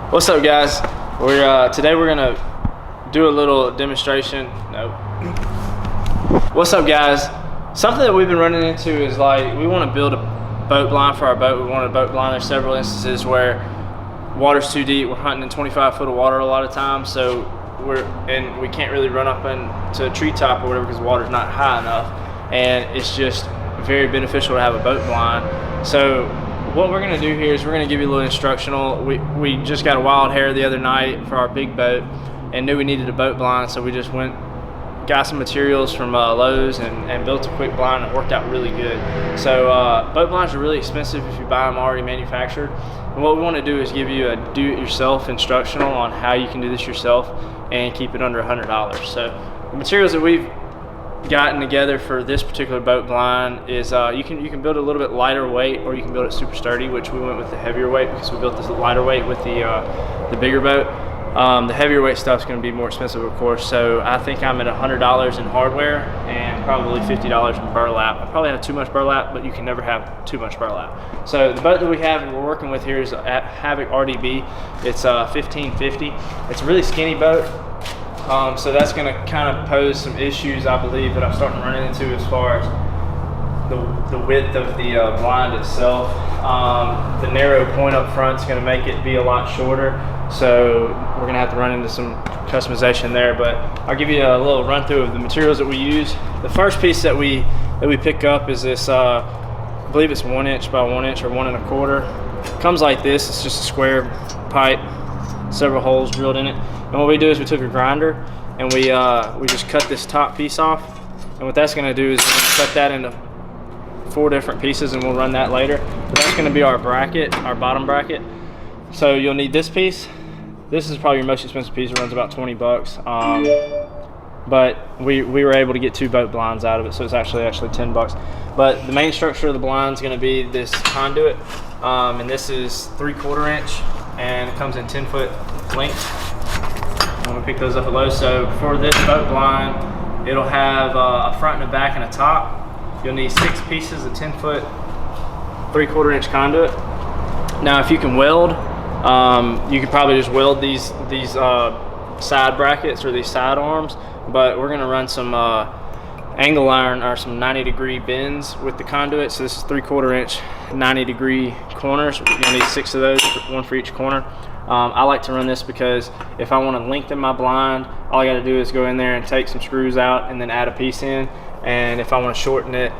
What's up, guys? Today we're gonna do a little demonstration. No. What's up, guys? Something that we've been running into is like we want to build a boat blind for our boat. We want a boat blind. There's several instances where water's too deep. We're hunting in 25 foot of water a lot of times, so we can't really run up into a treetop or whatever because the water's not high enough, and it's just very beneficial to have a boat blind. So what we're gonna do here is we're gonna give you a little instructional. We just got a wild hair the other night for our big boat and knew we needed a boat blind, so we just got some materials from Lowe's and built a quick blind, and it worked out really good. So boat blinds are really expensive if you buy them already manufactured. And what we want to do is give you a do-it-yourself instructional on how you can do this yourself and keep it under $100. So the materials that we've gotten together for this particular boat blind is you can build a little bit lighter weight, or you can build it super sturdy, which we went with the heavier weight because we built this lighter weight with the bigger boat. The heavier weight stuff is going to be more expensive, of course, so I think I'm at $100 in hardware and probably $50 in burlap. I probably have too much burlap, but you can never have too much burlap. So the boat that we have and we're working with here is a Havoc RDB. It's 1550. It's a really skinny boat. So that's going to kind of pose some issues, I believe, that I'm starting to run into as far as the width of the blind itself. The narrow point up front is going to make it be a lot shorter, so we're going to have to run into some customization there. But I'll give you a little run through of the materials that we use. The first piece that we pick up is this, I believe it's 1 inch by 1 inch or 1 1/4. It comes like this. It's just a square pipe, several holes drilled in it. And what we do is we took a grinder and we just cut this top piece off. And what that's going to do is cut that into 4 different pieces, and we'll run that later. But that's going to be our bracket, our bottom bracket. So you'll need this piece. This is probably your most expensive piece. It runs about 20 bucks. But we were able to get 2 boat blinds out of it, so it's actually 10 bucks. But the main structure of the blind is going to be this conduit, and this is 3/4 inch, and it comes in 10 foot length. I'm gonna pick those up at Lowe's. So for this boat blind, it'll have a front and a back and a top. You'll need 6 pieces of 10 foot 3/4 inch conduit. Now, if you can weld, you could probably just weld these side brackets or these side arms, but we're gonna run some angle iron or some 90-degree bends with the conduit. So this is 3/4 inch 90-degree corners. You'll need 6 of those, 1 for each corner. I like to run this because if I want to lengthen my blind, all I got to do is go in there and take some screws out and then add a piece in. And if I want to shorten it,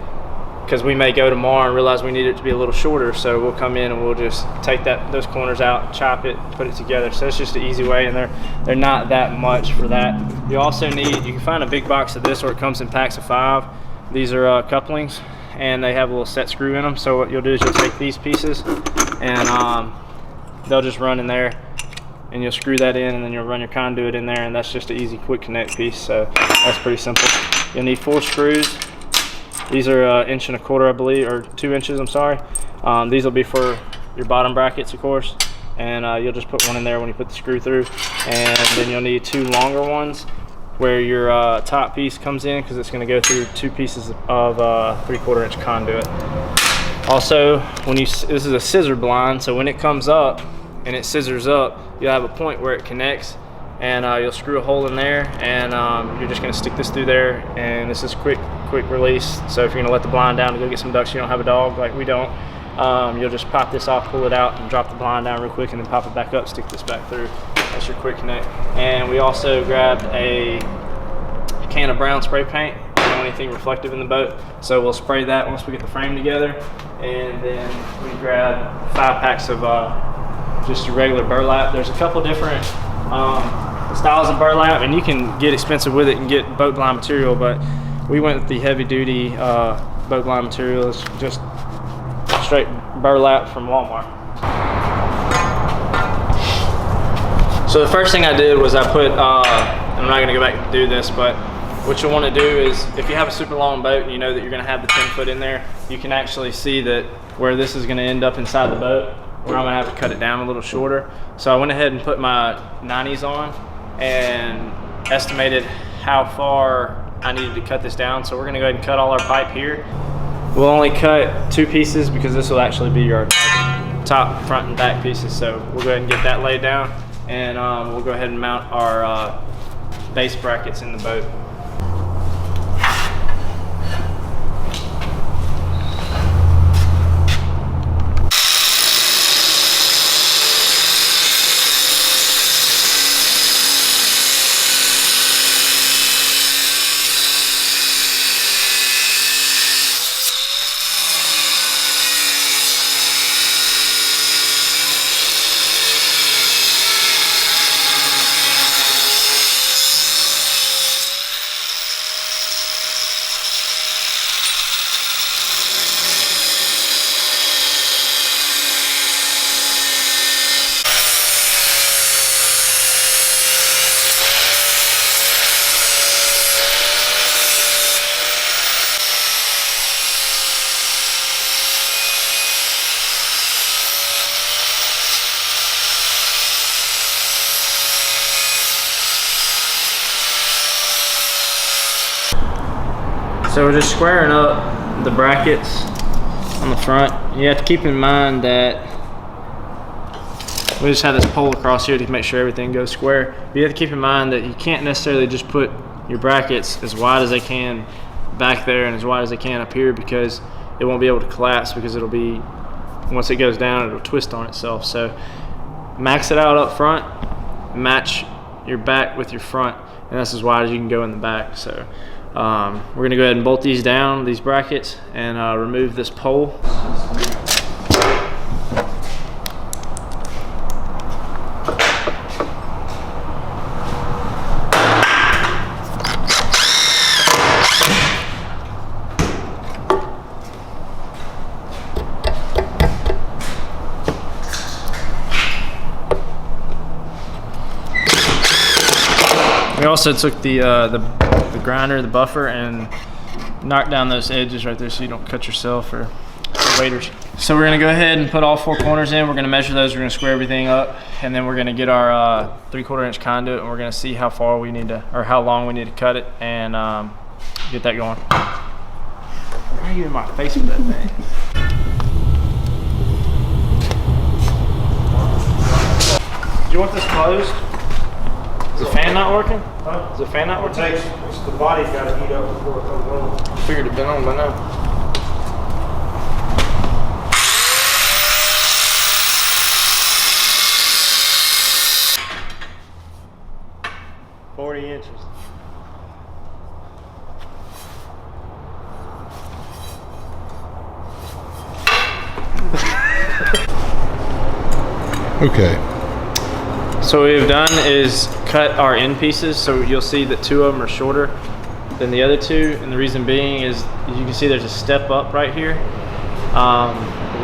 because we may go tomorrow and realize we need it to be a little shorter, so we'll come in and we'll just take those corners out, chop it, put it together. So it's just an easy way, and they're not that much for that. You also need, you can find a big box of this, or it comes in packs of 5. These are couplings, and they have a little set screw in them. So what you'll do is you'll take these pieces and they'll just run in there, and you'll screw that in, and then you'll run your conduit in there, and that's just an easy quick connect piece. So that's pretty simple. You'll need 4 screws. These are 1 1/4 inch, I believe, or 2 inches, I'm sorry. These will be for your bottom brackets, of course, and you'll just put one in there when you put the screw through. And then you'll need 2 longer ones where your top piece comes in, because it's going to go through 2 pieces of 3/4 inch conduit. Also, this is a scissor blind, so when it comes up and it scissors up, you'll have a point where it connects, and you'll screw a hole in there, and you're just going to stick this through there, and this is quick release. So if you're going to let the blind down to go get some ducks, you don't have a dog like we don't, you'll just pop this off, pull it out, and drop the blind down real quick, and then pop it back up, stick this back through. That's your quick connect. And we also grabbed a can of brown spray paint. Anything reflective in the boat, so we'll spray that once we get the frame together. And then we grab 5 packs of just your regular burlap. There's a couple different styles of burlap, and you can get expensive with it and get boat blind material, but we went with the heavy duty boat blind material. It's just straight burlap from Walmart. So the first thing I did was I put, I'm not gonna go back and do this, but what you'll want to do is, if you have a super long boat and you know that you're going to have the 10 foot in there, you can actually see that where this is going to end up inside the boat, where I'm going to have to cut it down a little shorter. So I went ahead and put my 90s on and estimated how far I needed to cut this down. So we're going to go ahead and cut all our pipe here. We'll only cut 2 pieces because this will actually be our top, front, and back pieces. So we'll go ahead and get that laid down, and we'll go ahead and mount our base brackets in the boat. So we're just squaring up the brackets on the front. You have to keep in mind that we just have this pole across here to make sure everything goes square. But you have to keep in mind that you can't necessarily just put your brackets as wide as they can back there and as wide as they can up here, because it won't be able to collapse, because it'll be, once it goes down, it'll twist on itself. So max it out up front, match your back with your front, and that's as wide as you can go in the back. So we're gonna go ahead and bolt these down, these brackets, and remove this pole. We also took the grinder, the buffer, and knocked down those edges right there so you don't cut yourself or waders. So we're gonna go ahead and put all 4 corners in. We're gonna measure those, we're gonna square everything up, and then we're gonna get our 3/4 inch conduit, and we're gonna see how far we need to, or how long we need to cut it, and get that going. Why are you in my face with that thing? Do you want this closed? Is the fan not working? Huh? Is the fan not working? It's the body's got to heat up before it comes on. I figured it'd been on by now. $40 inches. Okay. So what we've done is cut our end pieces, so you'll see that 2 of them are shorter than the other 2, and the reason being is, as you can see, there's a step up right here.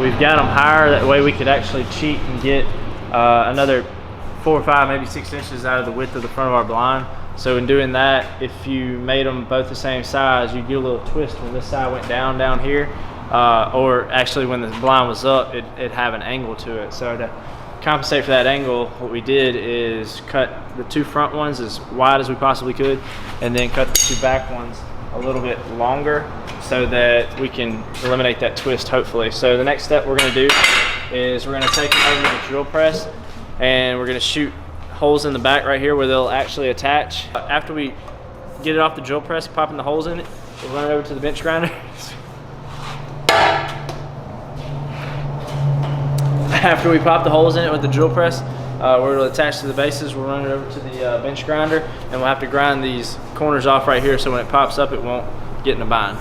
We've got them higher, that way we could actually cheat and get another 4 or 5, maybe 6 inches out of the width of the front of our blind. So in doing that, if you made them both the same size, you'd get a little twist when this side went down here, or actually when the blind was up, it'd have an angle to it. So to compensate for that angle, what we did is cut the 2 front ones as wide as we possibly could, and then cut the 2 back ones a little bit longer so that we can eliminate that twist, hopefully. So the next step we're going to do is we're going to take them over to the drill press, and we're going to shoot holes in the back right here where they'll actually attach. After we get it off the drill press, popping the holes in it, we'll run it over to the bench grinder. After we pop the holes in it with the drill press, where it'll attach to the bases, we'll run it over to the bench grinder, and we'll have to grind these corners off right here so when it pops up, it won't get in a bind.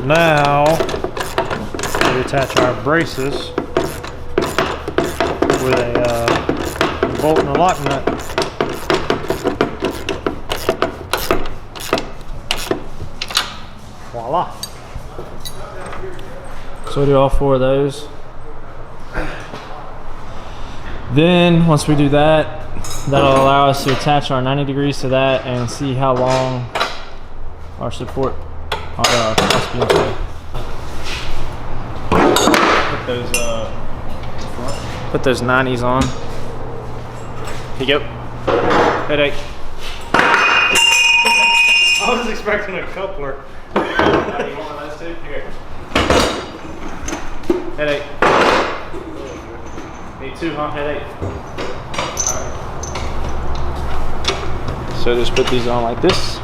Now we attach our braces with a bolt and a lock nut. Voila. So we do all 4 of those. Then once we do that, that'll allow us to attach our 90 degrees to that and see how long our support, our cross beams go. Put those 90s on. Here you go. Headache. I was expecting a coupler. You want one of those two? Here. Headache. Need 2, huh? Headache. Alright. So just put these on like this.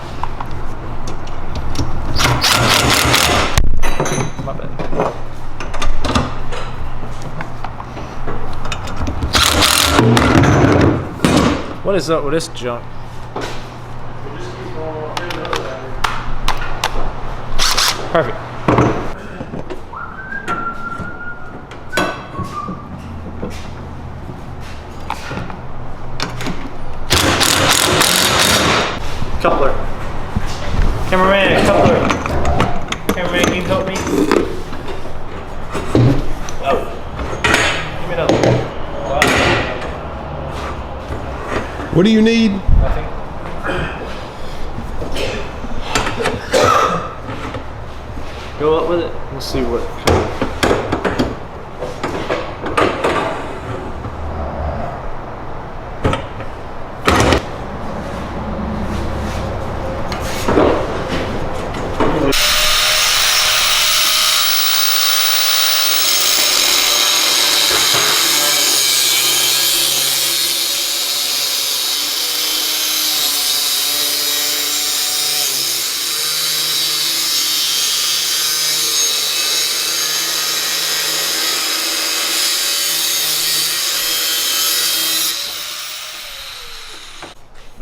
My bad. What is up with this junk? Perfect. Coupler. Cameraman, coupler. Cameraman, can you help me? Oh. Give me another. Wow. What do you need? Nothing. Go up with it. We'll see what.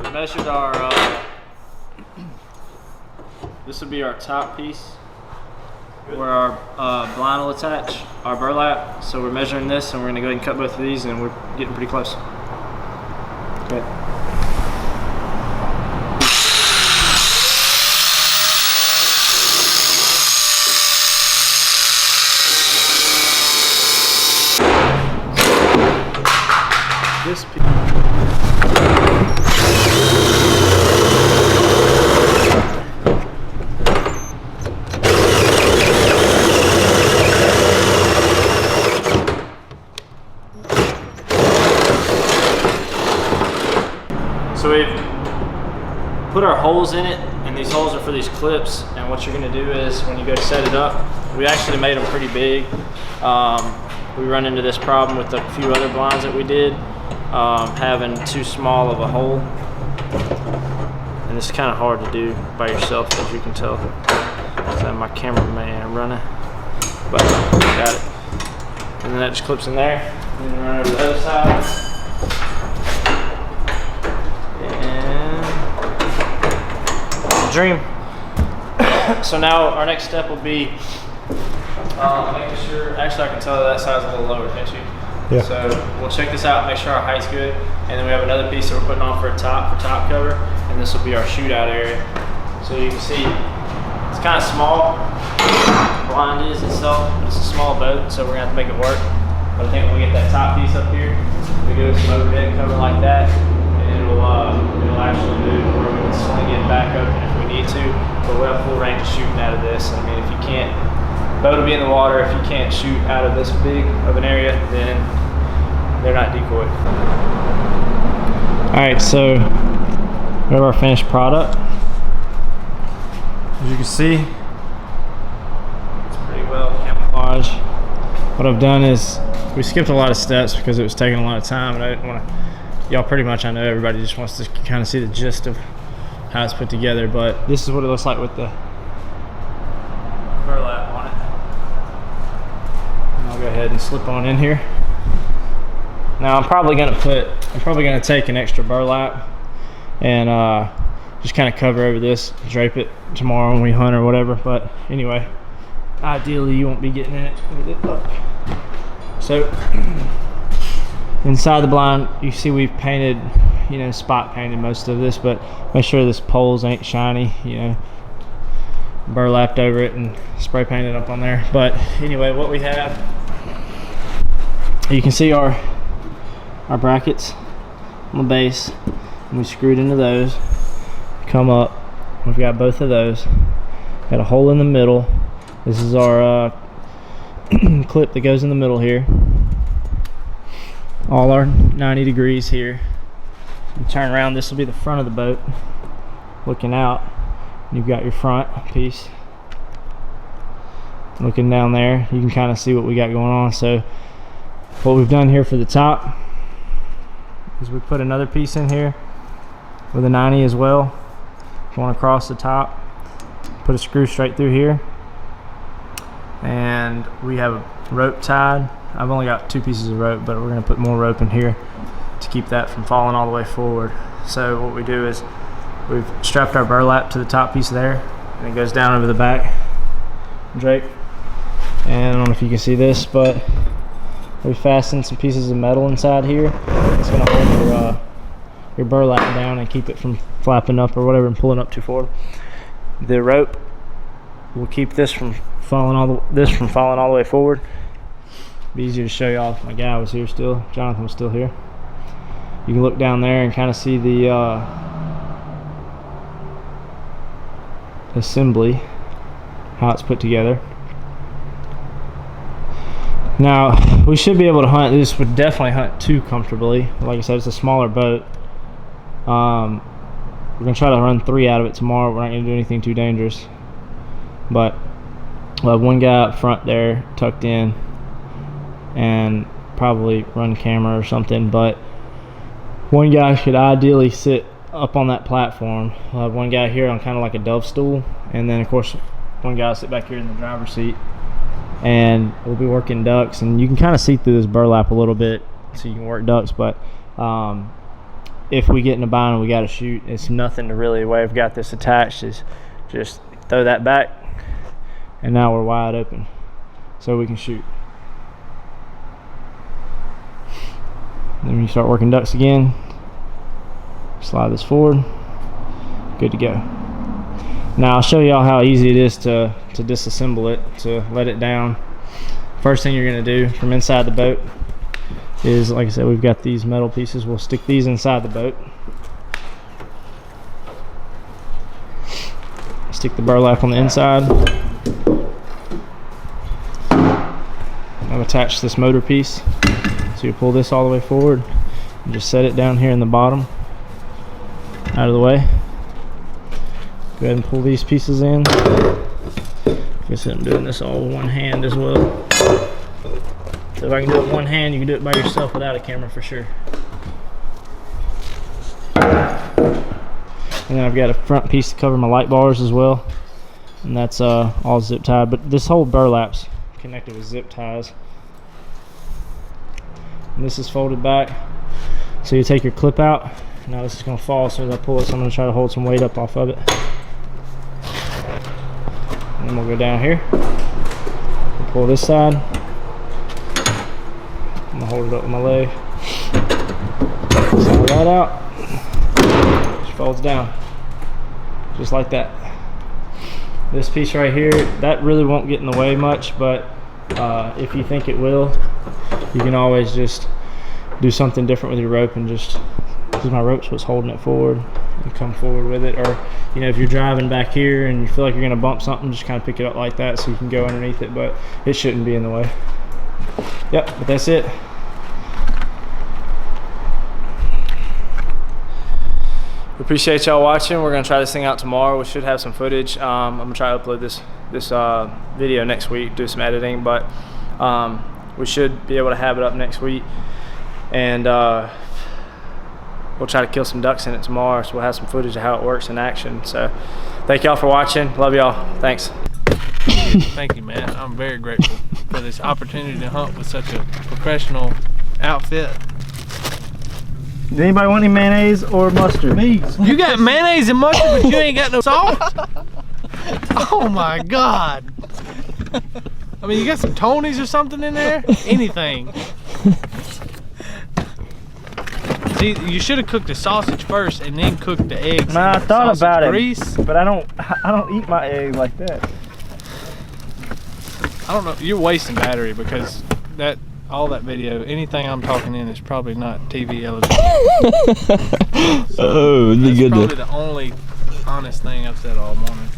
We measured our, this would be our top piece where our blind will attach, our burlap. So we're measuring this and we're gonna go ahead and cut both of these and we're getting pretty close. Okay. This piece. So we've put our holes in it, and these holes are for these clips. And what you're going to do is, when you go to set it up, we actually made them pretty big. We run into this problem with a few other blinds that we did, having too small of a hole. And it's kind of hard to do by yourself, as you can tell. I have my cameraman running, but got it. And then that just clips in there. And then run over to the other side. Dream. So now our next step will be making sure, actually I can tell that side's a little lower, can't you? Yeah. So we'll check this out, make sure our height's good, and then we have another piece that we're putting on for top cover, and this will be our shootout area. So you can see it's kind of small, blind is itself, but it's a small boat, so we're gonna have to make it work. But I think when we get that top piece up here, we go some overhead cover like that, and it'll actually move where we can sling it back open if we need to, but we'll have full range of shooting out of this. I mean, if you can't, boat will be in the water, if you can't shoot out of this big of an area, then they're not decoy. All right, so we have our finished product. As you can see, it's pretty well camouflaged. What I've done is, we skipped a lot of steps because it was taking a lot of time, and I didn't want to, y'all pretty much, I know everybody just wants to kind of see the gist of how it's put together, but this is what it looks like with the burlap on it. And I'll go ahead and slip on in here. Now I'm probably gonna take an extra burlap and just kind of cover over this, drape it tomorrow when we hunt or whatever, but anyway, ideally you won't be getting in it with it up. So Inside the blind, you see we've painted, you know, spot painted most of this, but make sure this poles ain't shiny, you know, burlapped over it and spray painted up on there. But anyway, what we have, you can see our brackets on the base, and we screwed into those. Come up, we've got both of those. Got a hole in the middle. This is our clip that goes in the middle here. All our 90 degrees here. You turn around, this will be the front of the boat looking out. You've got your front piece looking down there. You can kind of see what we got going on. So what we've done here for the top is we put another piece in here with a 90 as well, going across the top. Put a screw straight through here, and we have a rope tied. I've only got 2 pieces of rope, but we're going to put more rope in here to keep that from falling all the way forward. So what we do is we've strapped our burlap to the top piece there, and it goes down over the back drape. And I don't know if you can see this, but we fastened some pieces of metal inside here. It's going to hold your burlap down and keep it from flapping up or whatever and pulling up too forward. The rope will keep this from falling all the way forward. Be easier to show y'all if my guy was here still. Jonathan was still here. You can look down there and kind of see the assembly, how it's put together. Now we should be able to hunt. This would definitely hunt 2 comfortably. Like I said, it's a smaller boat. We're gonna try to run 3 out of it tomorrow. We're not gonna do anything too dangerous, but we'll have one guy up front there tucked in and probably run camera or something, but one guy should ideally sit up on that platform. We'll have one guy here on kind of like a dove stool, and then of course one guy will sit back here in the driver's seat, and we'll be working ducks. And you can kind of see through this burlap a little bit so you can work ducks, but if we get in a bind and we got to shoot, it's nothing to really, the way I've got this attached is just throw that back, and now we're wide open so we can shoot. Then when you start working ducks again, slide this forward, good to go. Now I'll show y'all how easy it is to disassemble it, to let it down. First thing you're gonna do from inside the boat is, like I said, we've got these metal pieces. We'll stick these inside the boat. Stick the burlap on the inside. I've attached this motor piece. So you pull this all the way forward and just set it down here in the bottom, out of the way. Go ahead and pull these pieces in. Guess I'm doing this all with one hand as well. So if I can do it with one hand, you can do it by yourself without a camera for sure. And then I've got a front piece to cover my light bars as well, and that's all zip tied. But this whole burlap's connected with zip ties. And this is folded back, so you take your clip out. Now this is going to fall as soon as I pull it, so I'm going to try to hold some weight up off of it. And then we'll go down here, we'll pull this side. I'm going to hold it up with my leg, slide that out, just folds down, just like that. This piece right here, that really won't get in the way much, but if you think it will, you can always just do something different with your rope, and just, because my rope's what's holding it forward, you come forward with it. Or, you know, if you're driving back here and you feel like you're going to bump something, just kind of pick it up like that so you can go underneath it, but it shouldn't be in the way. Yep, but that's it. We appreciate y'all watching. We're going to try this thing out tomorrow. We should have some footage. I'm going to try to upload this video next week, do some editing, but we should be able to have it up next week, and we'll try to kill some ducks in it tomorrow, so we'll have some footage of how it works in action. So thank y'all for watching. Love y'all. Thanks. Thank you, man. I'm very grateful for this opportunity to hunt with such a professional outfit. Does anybody want any mayonnaise or mustard? Me. You got mayonnaise and mustard, but you ain't got no salt? Oh my God. I mean, you got some Tonys or something in there? Anything. See, you should have cooked the sausage first and then cooked the eggs. Man, I in the thought sausage about grease. it, but I don't eat my eggs like that. I don't know. You're wasting battery because all that video, anything I'm talking in is probably not TV eligible. Oh, it'd be That's good probably to. the only honest thing I've said all morning.